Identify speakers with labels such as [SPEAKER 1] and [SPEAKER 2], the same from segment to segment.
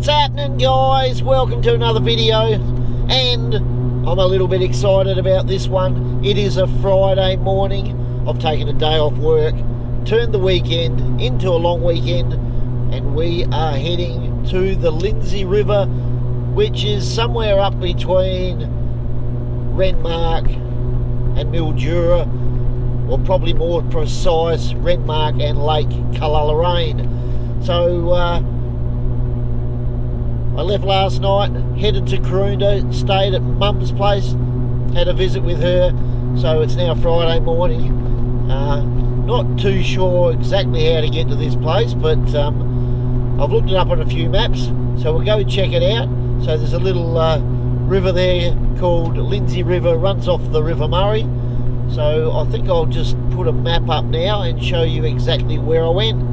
[SPEAKER 1] What's happening, guys? Welcome to another video, and I'm a little bit excited about this one. It is a Friday morning. I've taken a day off work, turned the weekend into a long weekend, and we are heading to the Lindsey River, which is somewhere up between Renmark and Mulluroo, or probably more precise, Renmark and Lake Mulluroo. So I left last night, headed to Karoonda, stayed at Mum's place, had a visit with her. So it's now Friday morning. Not too sure exactly how to get to this place, but I've looked it up on a few maps, so we'll go check it out. So there's a little river there called Lindsey River, runs off the River Murray. So I think I'll just put a map up now and show you exactly where I went.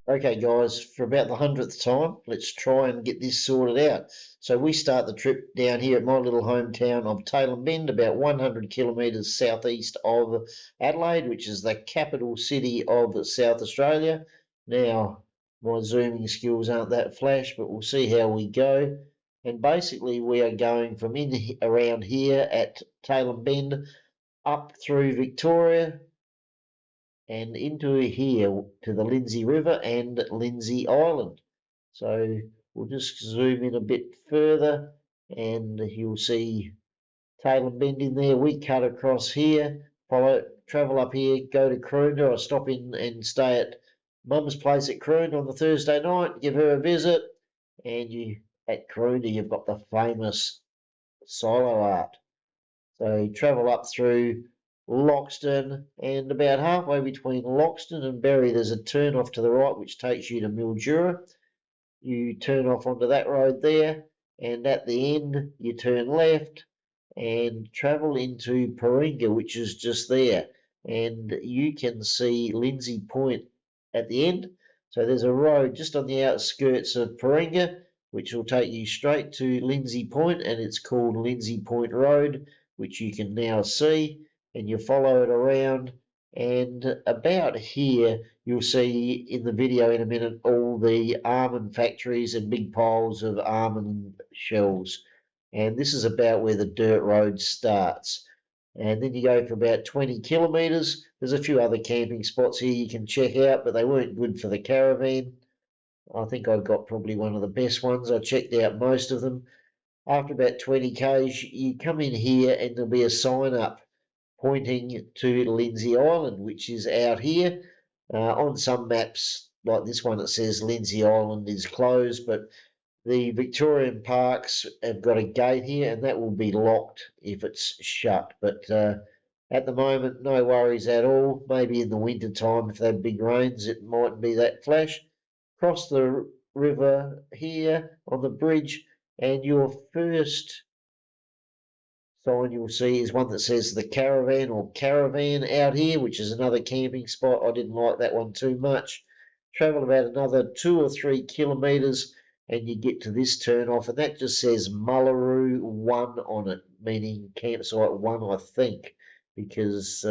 [SPEAKER 1] Okay guys, for about the 100th time, let's try and get this sorted out. So we start the trip down here at my little hometown of Tailem Bend, about 100 kilometres southeast of Adelaide, which is the capital city of South Australia. Now, my zooming skills aren't that flash, but we'll see how we go. And basically we are going from around here at Tailem Bend up through Victoria and into here to the Lindsey River and Lindsey Island. So we'll just zoom in a bit further and you'll see Tailem Bend in there. We cut across here, travel up here, go to Karoonda. I stop in and stay at Mum's place at Karoonda on the Thursday night, give her a visit, and at Karoonda you've got the famous silo art. So you travel up through Loxton, and about halfway between Loxton and Berry there's a turn off to the right which takes you to Mulluroo. You turn off onto that road there, and at the end you turn left and travel into Paringa, which is just there, and you can see Lindsey Point at the end. So there's a road just on the outskirts of Paringa which will take you straight to Lindsey Point, and it's called Lindsey Point Road, which you can now see. And you follow it around, and about here you'll see in the video in a minute all the almond factories and big piles of almond shells. And this is about where the dirt road starts. And then you go for about 20 kilometres. There's a few other camping spots here you can check out, but they weren't good for the caravan. I think I got probably one of the best ones. I checked out most of them. After about 20 k's you come in here and there'll be a sign up pointing to Lindsey Island, which is out here. On some maps like this one it says Lindsey Island is closed, but the Victorian parks have got a gate here and that will be locked if it's shut. But at the moment no worries at all. Maybe in the winter time if they have big rains it mightn't be that flash. Cross the river here on the bridge, and your first sign you'll see is one that says the caravan or caravan out here, which is another camping spot. I didn't like that one too much. Travel about another 2 or 3 kilometres and you get to this turn off, and that just says Mulluroo 1 on it, meaning campsite 1 I think, because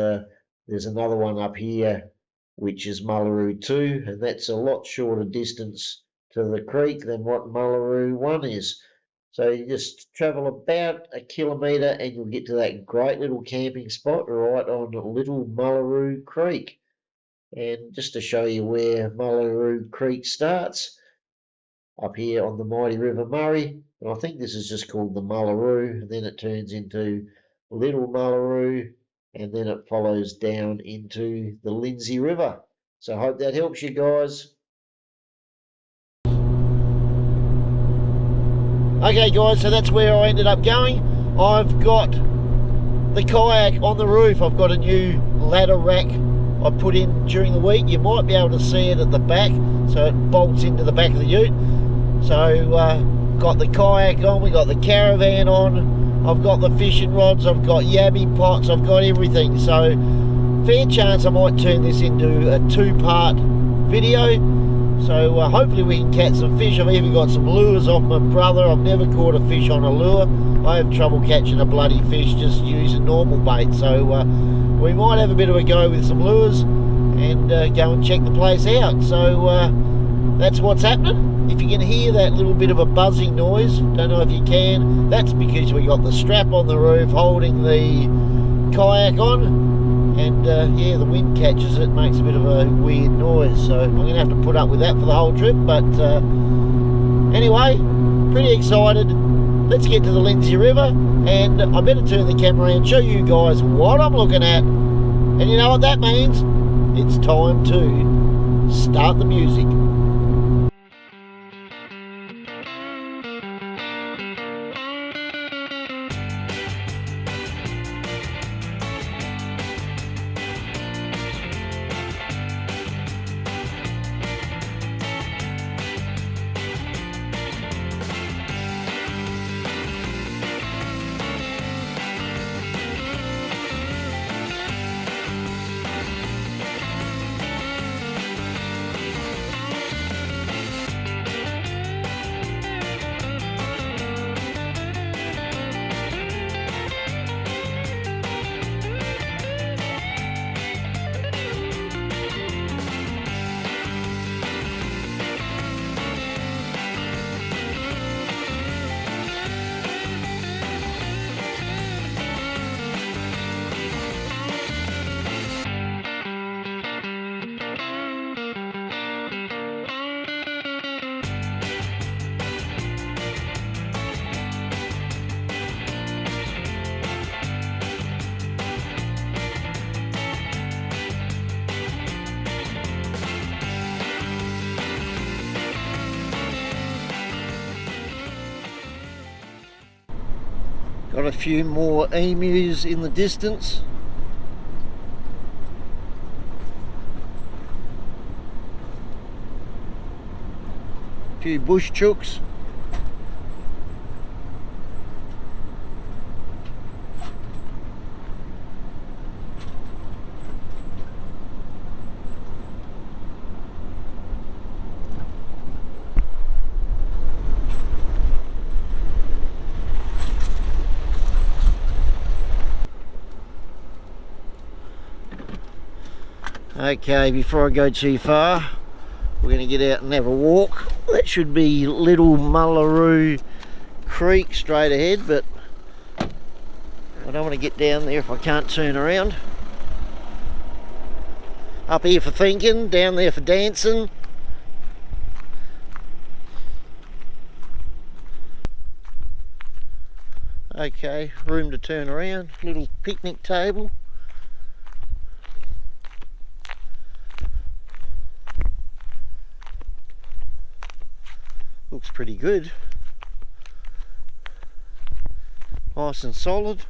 [SPEAKER 1] there's another one up here which is Mulluroo 2, and that's a lot shorter distance to the creek than what Mulluroo 1 is. So you just travel about a kilometre and you'll get to that great little camping spot right on Little Mullaroo Creek. And just to show you where Mulluroo Creek starts, up here on the mighty River Murray, and I think this is just called the Mulluroo, and then it turns into Little Mullaroo, and then it follows down into the Lindsey River. So I hope that helps you guys. Okay guys, so that's where I ended up going. I've got the kayak on the roof. I've got a new ladder rack I put in during the week. You might be able to see it at the back, so it bolts into the back of the ute. So got the kayak on, we got the caravan on, I've got the fishing rods, I've got yabby pots, I've got everything. So fair chance I might turn this into a 2-part video. So hopefully we can catch some fish. I've even got some lures off my brother. I've never caught a fish on a lure. I have trouble catching a bloody fish just using normal bait. So we might have a bit of a go with some lures and go and check the place out. So that's what's happening. If you can hear that little bit of a buzzing noise, don't know if you can, that's because we got the strap on the roof holding the kayak on, and yeah, the wind catches it, makes a bit of a weird noise, so I'm going to have to put up with that for the whole trip. But anyway, pretty excited. Let's get to the Lindsey River, and I better turn the camera and show you guys what I'm looking at. And you know what that means? It's time to start the music. Got a few more emus in the distance. A few bush chooks. Okay, before I go too far, we're going to get out and have a walk. That should be Little Mullaroo Creek straight ahead, but I don't want to get down there if I can't turn around. Up here for thinking, down there for dancing. Okay, room to turn around, little picnic table. Looks pretty good. Nice and solid.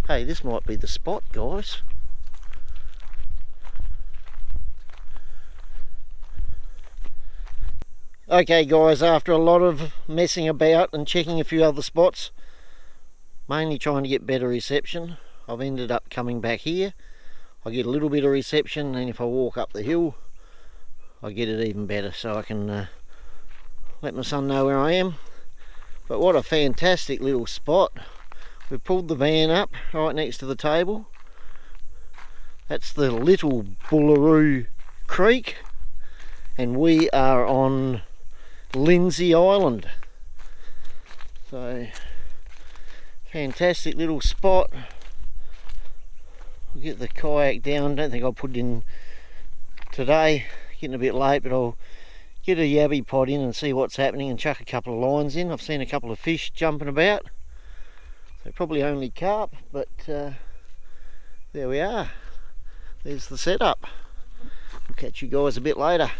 [SPEAKER 1] Hey, this might be the spot, guys. Okay guys, after a lot of messing about and checking a few other spots, mainly trying to get better reception, I've ended up coming back here. I get a little bit of reception, and if I walk up the hill I get it even better, so I can let my son know where I am. But what a fantastic little spot. We've pulled the van up right next to the table. That's the Little Mullaroo Creek, and we are on Lindsey Island. So fantastic little spot. We'll get the kayak down. Don't think I'll put it in today, getting a bit late, but I'll get a yabby pod in and see what's happening and chuck a couple of lines in. I've seen a couple of fish jumping about, so probably only carp, but there we are. There's the setup. We'll catch you guys a bit later.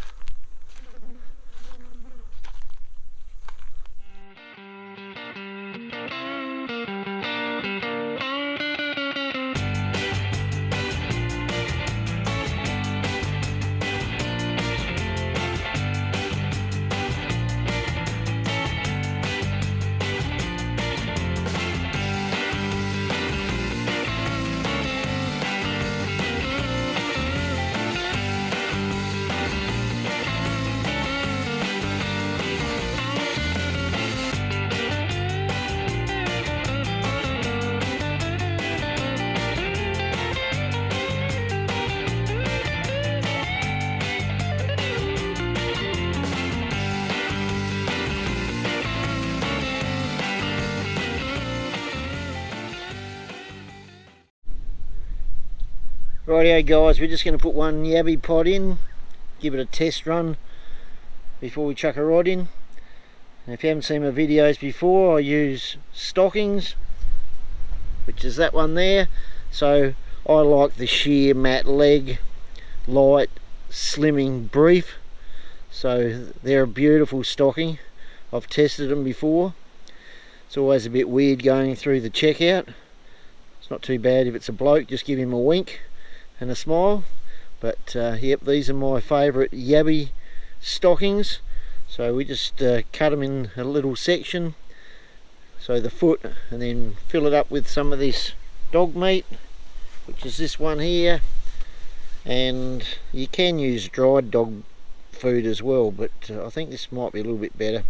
[SPEAKER 1] Rightio guys, we're just going to put one yabby pod in, give it a test run before we chuck a rod in. And if you haven't seen my videos before, I use stockings, which is that one there. So I like the sheer matte leg, light, slimming brief. So they're a beautiful stocking. I've tested them before. It's always a bit weird going through the checkout. It's not too bad if it's a bloke, just give him a wink and a smile. But yep, these are my favourite yabby stockings. So we just cut them in a little section, so the foot, and then fill it up with some of this dog meat, which is this one here. And you can use dried dog food as well, but I think this might be a little bit better.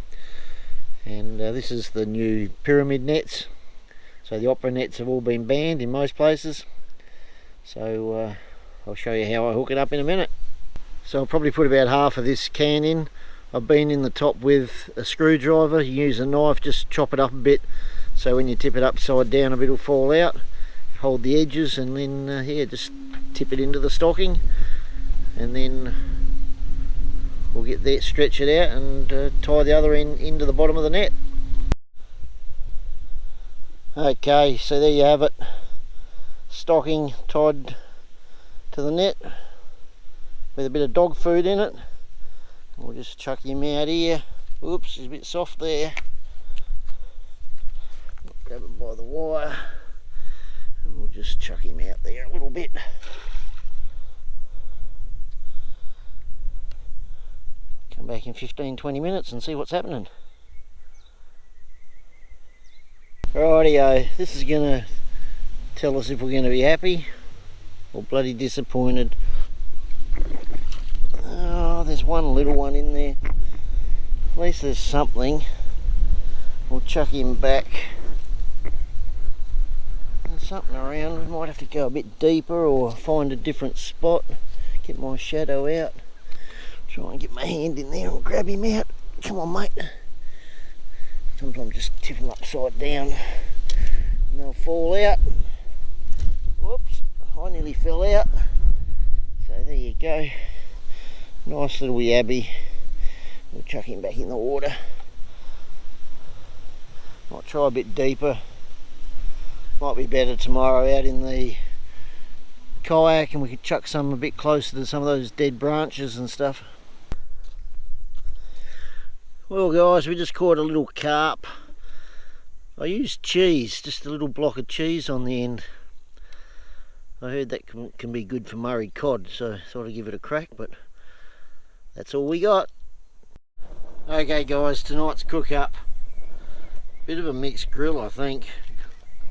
[SPEAKER 1] And this is the new pyramid nets. So the opera nets have all been banned in most places. So I'll show you how I hook it up in a minute. So I'll probably put about half of this can in. I've been in the top with a screwdriver. You use a knife, just chop it up a bit, so when you tip it upside down a bit will fall out. Hold the edges and then yeah, just tip it into the stocking, and then we'll get that, stretch it out and tie the other end into the bottom of the net. Okay, so there you have it, stocking tied to the net with a bit of dog food in it. We'll just chuck him out here. Oops, he's a bit soft there. Grab it by the wire and we'll just chuck him out there a little bit. Come back in 15-20 minutes and see what's happening. Rightio, this is going to tell us if we're going to be happy or bloody disappointed. Oh, there's one little one in there. At least there's something. We'll chuck him back. There's something around. We might have to go a bit deeper or find a different spot. Get my shadow out. Try and get my hand in there and grab him out. Come on, mate. Sometimes just tip him upside down and they'll fall out. Whoops, I nearly fell out. So there you go. Nice little yabby. We'll chuck him back in the water. Might try a bit deeper. Might be better tomorrow out in the kayak, and we could chuck some a bit closer to some of those dead branches and stuff. Well guys, we just caught a little carp. I used cheese, just a little block of cheese on the end. I heard that can be good for Murray cod, so I thought I'd give it a crack, but that's all we got. Okay guys, tonight's cook up. Bit of a mixed grill, I think.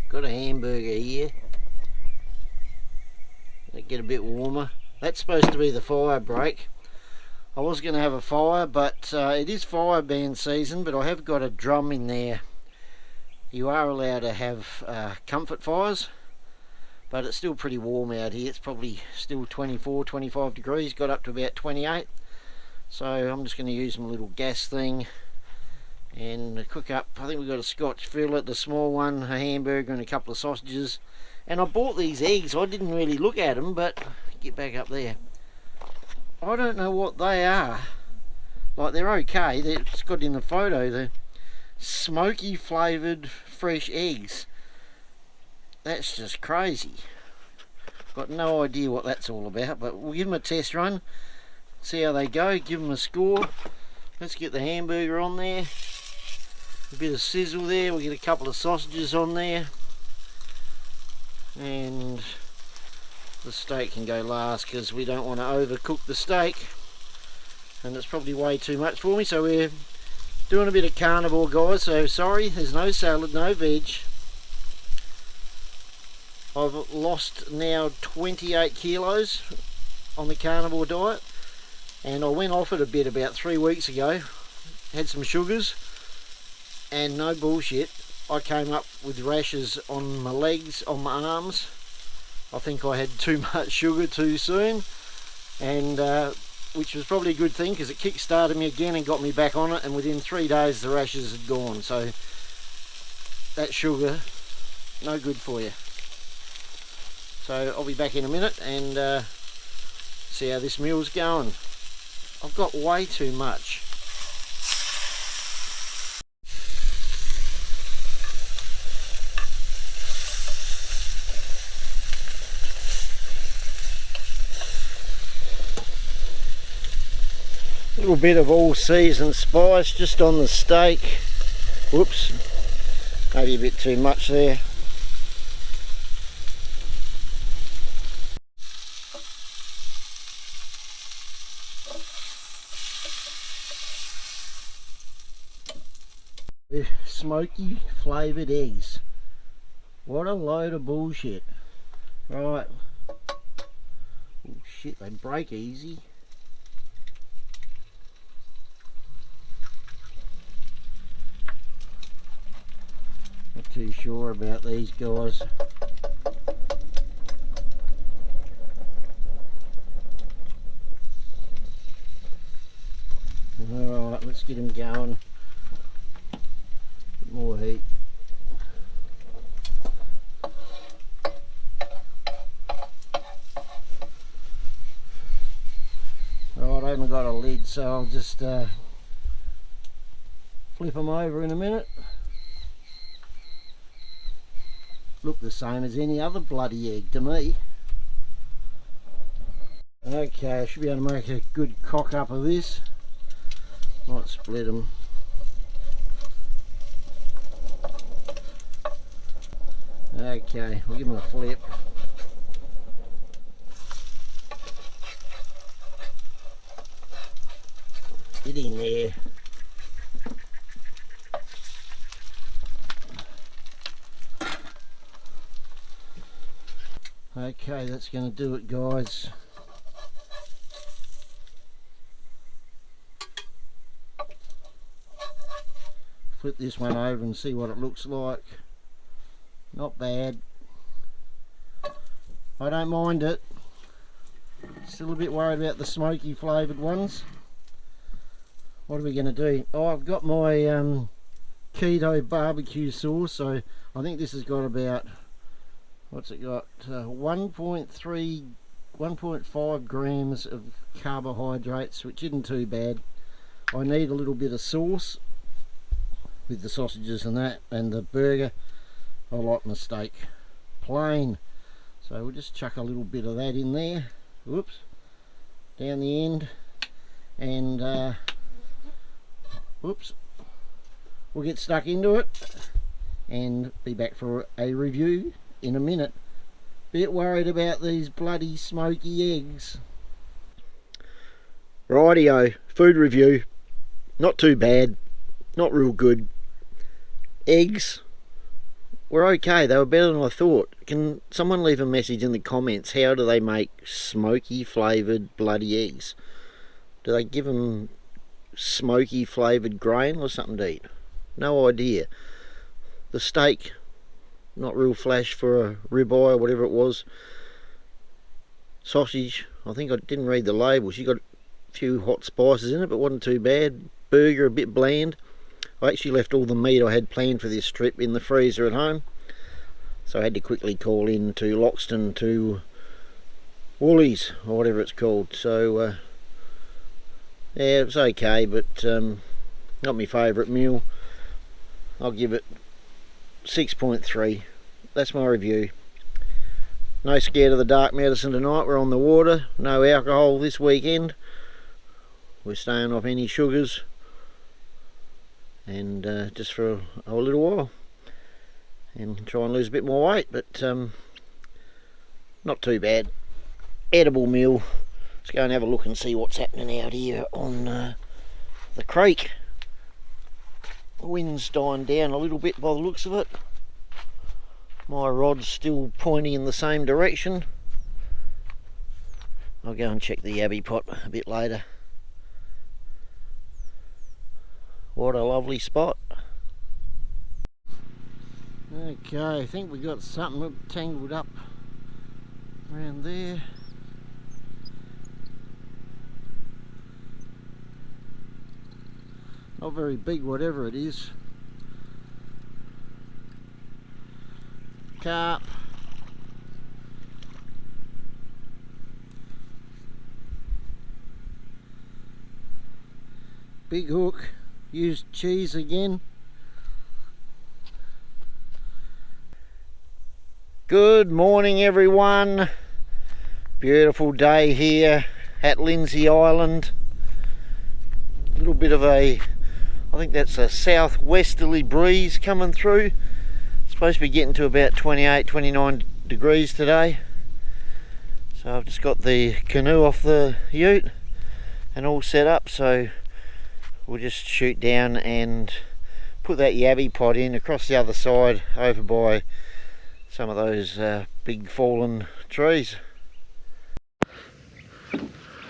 [SPEAKER 1] Got a hamburger here. Let it get a bit warmer. That's supposed to be the fire break. I was going to have a fire, but it is fire ban season, but I have got a drum in there. You are allowed to have comfort fires, but it's still pretty warm out here. It's probably still 24-25 degrees, got up to about 28. So I'm just going to use my little gas thing and cook up. I think we've got a Scotch fillet, the small one, a hamburger and a couple of sausages. And I bought these eggs. I didn't really look at them, but get back up there. I don't know what they are. Like, they're okay. It's got in the photo, the smoky flavoured fresh eggs. That's just crazy. Got no idea what that's all about, but we'll give them a test run. See how they go, give them a score. Let's get the hamburger on there, a bit of sizzle there, we'll get a couple of sausages on there, and the steak can go last because we don't want to overcook the steak, and it's probably way too much for me. So we're doing a bit of carnivore guys, so sorry, there's no salad, no veg. I've lost now 28 kilos on the carnivore diet. And I went off it a bit about 3 weeks ago, had some sugars, and no bullshit, I came up with rashes on my legs, on my arms. I think I had too much sugar too soon, and which was probably a good thing because it kick-started me again and got me back on it, and within 3 days the rashes had gone. So that sugar, no good for you. So I'll be back in a minute and see how this meal's going. I've got way too much. A little bit of all season spice just on the steak. Whoops, maybe a bit too much there. Smoky flavoured eggs. What a load of bullshit. Right. Oh shit, they break easy. Not too sure about these guys. Alright, let's get them going. More heat. Alright, I haven't got a lid, so I'll just flip them over in a minute. Look the same as any other bloody egg to me. Okay, I should be able to make a good cock up of this. Might split them. Okay, we'll give them a flip. Get in there. Okay, that's going to do it, guys. Flip this one over and see what it looks like. Not bad. I don't mind it. Still a bit worried about the smoky flavoured ones. What are we going to do? Oh, I've got my keto barbecue sauce, so I think this has got about, what's it got? 1.5 grams of carbohydrates, which isn't too bad. I need a little bit of sauce with the sausages and that, and the burger. I like my steak plain, so we'll just chuck a little bit of that in there. Whoops, down the end, and whoops, we'll get stuck into it and be back for a review in a minute. Bit worried about these bloody smoky eggs. Rightio, food review, not too bad, not real good. Eggs were okay, they were better than I thought. Can someone leave a message in the comments, how do they make smoky flavoured bloody eggs? Do they give them smoky flavoured grain or something to eat? No idea. The steak, not real flash for a ribeye or whatever it was. Sausage, I think I didn't read the label, she got a few hot spices in it, but wasn't too bad. Burger a bit bland. I actually left all the meat I had planned for this trip in the freezer at home, so I had to quickly call in to Loxton to Woolies or whatever it's called. So yeah, it was okay, but not my favourite meal. I'll give it 6.3. That's my review. No scared of the dark medicine tonight. We're on the water, no alcohol this weekend. We're staying off any sugars, and just for a little while, and try and lose a bit more weight, but not too bad. Edible meal. Let's go and have a look and see what's happening out here on the creek. The wind's dying down a little bit by the looks of it. My rod's still pointing in the same direction. I'll go and check the yabby pot a bit later. What a lovely spot. Okay, I think we got something tangled up around there. Not very big, whatever it is. Carp. Big hook, used cheese again. Good morning everyone. Beautiful day here at Lindsey Island. A little bit of I think that's a southwesterly breeze coming through. It's supposed to be getting to about 28, 29 degrees today. So I've just got the canoe off the ute and all set up, so we'll just shoot down and put that yabby pod in across the other side over by some of those big fallen trees.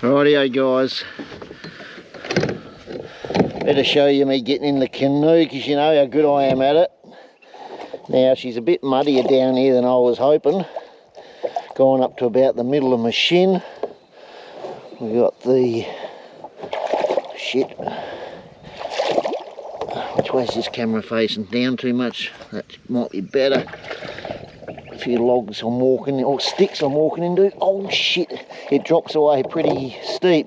[SPEAKER 1] Rightio guys, better show you me getting in the canoe because you know how good I am at it. Now she's a bit muddier down here than I was hoping. Gone up to about the middle of my shin. We got the shit. Which way's this camera facing? Down too much? That might be better. A few logs I'm walking, or sticks I'm walking into. Oh shit, it drops away pretty steep.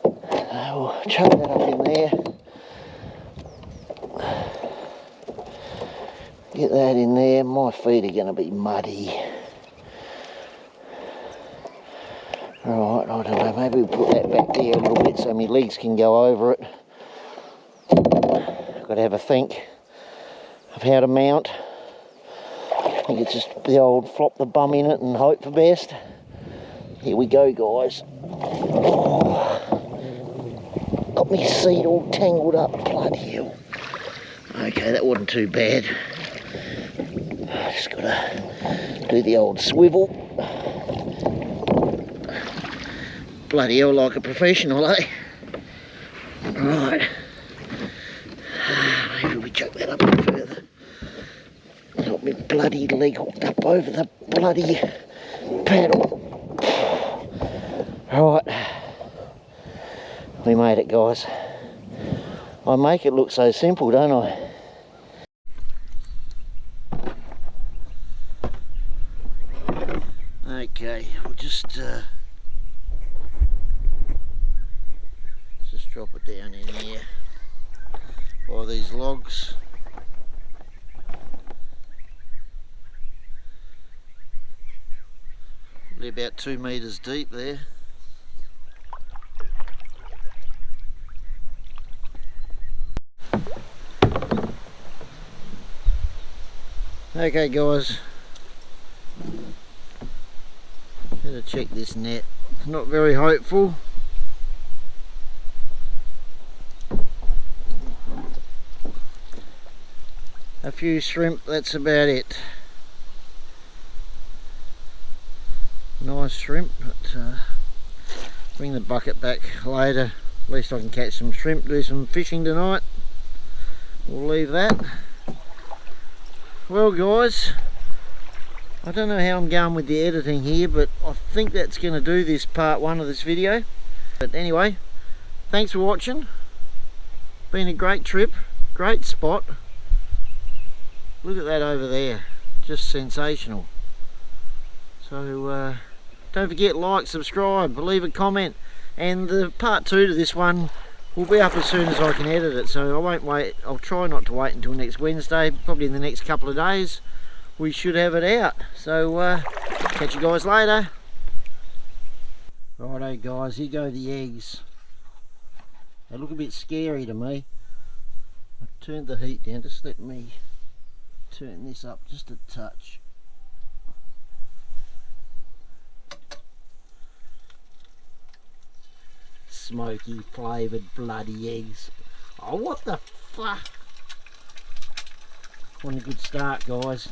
[SPEAKER 1] I'll chuck that up in there. Get that in there. My feet are going to be muddy. Right, I don't know, maybe we'll put that back there a little bit so my legs can go over it. I've got to have a think of how to mount. I think it's just the old flop the bum in it and hope for best. Here we go guys. Oh, got my seat all tangled up, bloody hell. Okay, that wasn't too bad. Just got to do the old swivel. Bloody hell, like a professional, eh? Right. Maybe we chuck that up a bit further. Got my bloody leg hooked up over the bloody paddle. Right. We made it, guys. I make it look so simple, don't I? Okay, we'll just drop it down in here by these logs. Probably about 2 metres deep there. Okay guys, better check this net. Not very hopeful. A few shrimp, that's about it. Nice shrimp, but bring the bucket back later. At least I can catch some shrimp, do some fishing tonight. We'll leave that. Well guys, I don't know how I'm going with the editing here, but I think that's going to do this part 1 of this video. But anyway, thanks for watching. Been a great trip, great spot. Look at that over there, just sensational. So don't forget, like, subscribe, leave a comment, and the part 2 to this one will be up as soon as I can edit it, so I won't wait. I'll try not to wait until next Wednesday, probably in the next couple of days we should have it out. So catch you guys later. Righto guys, here go the eggs. They look a bit scary to me. I've turned the heat down, just let me turn this up just a touch. Smoky flavoured bloody eggs. Oh, what the fuck? What a good start guys.